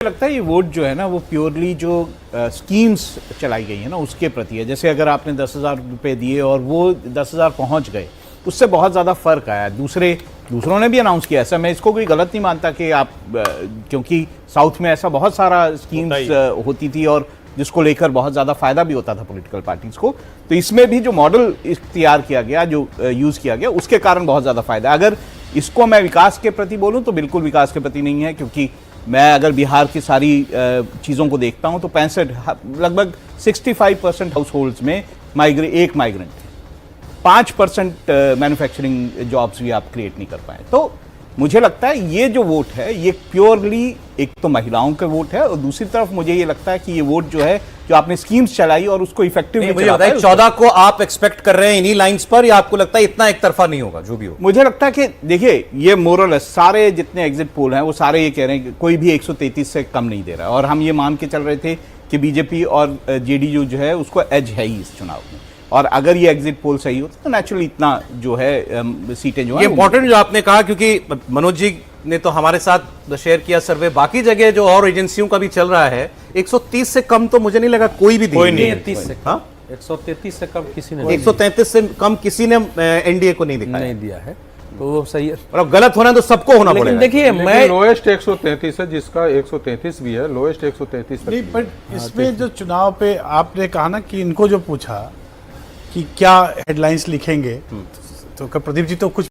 लगता है ये वोट जो है ना वो प्योरली जो स्कीम्स चलाई गई है ना उसके प्रति है। जैसे अगर आपने 10,000 रुपये दिए और वो 10,000 पहुंच गए, उससे बहुत ज़्यादा फर्क आया। दूसरों ने भी अनाउंस किया ऐसा, मैं इसको कोई गलत नहीं मानता कि आप क्योंकि साउथ में ऐसा बहुत सारा स्कीम्स होती थी और जिसको लेकर बहुत ज़्यादा फायदा भी होता था पॉलिटिकल पार्टीज को। तो इसमें भी जो मॉडल इख्तियार किया गया, जो यूज़ किया गया, उसके कारण बहुत ज़्यादा फायदा। अगर इसको मैं विकास के प्रति बोलूँ तो बिल्कुल विकास के प्रति नहीं है, क्योंकि मैं अगर बिहार की सारी चीज़ों को देखता हूं तो 65 लगभग 65% हाउस होल्ड्स में एक माइग्रेंट, 5% मैन्युफैक्चरिंग जॉब्स भी आप क्रिएट नहीं कर पाए। तो मुझे लगता है ये जो वोट है ये प्योरली एक तो महिलाओं का वोट है, और दूसरी तरफ मुझे ये लगता है कि ये वोट जो है जो आपने स्कीम्स चलाई और उसको इफेक्टिवली मुझे लगता है 14 को आप एक्सपेक्ट कर रहे हैं इन्हीं लाइंस पर, या आपको लगता है इतना एक तरफा नहीं होगा? जो भी हो, मुझे लगता है कि देखिए ये मोरलेस सारे जितने एग्जिट पोल हैं वो सारे ये कह रहे हैं कि कोई भी 133 से कम नहीं दे रहा है, और हम ये मान के चल रहे थे कि बीजेपी और जेडीयू जो है उसको एज है ही इस चुनाव में, और अगर ये एग्जिट पोल सही होता तो नेचुरली इतना जो है सीटें जो है इंपॉर्टेंट जो आपने कहा, क्योंकि मनोज जी ने तो हमारे साथ शेयर किया सर्वे, बाकी जगह जो और एजेंसियों का भी चल रहा है 130 से कम तो मुझे नहीं लगा कोई भी नहीं 133 से कम किसी ने 133 से कम किसी ने एनडीए को नहीं दिया है, तो वो सही है। और अब गलत होना तो सबको होना पड़ेगा। लेकिन देखिए मैं लोएस्ट 133 है, जिसका 133 भी है, लोएस्ट 133 नहीं, बट इसमें जो चुनाव पे आपने कहा ना कि इनको जो पूछा कि क्या हेडलाइंस लिखेंगे, तो प्रदीप जी तो कुछ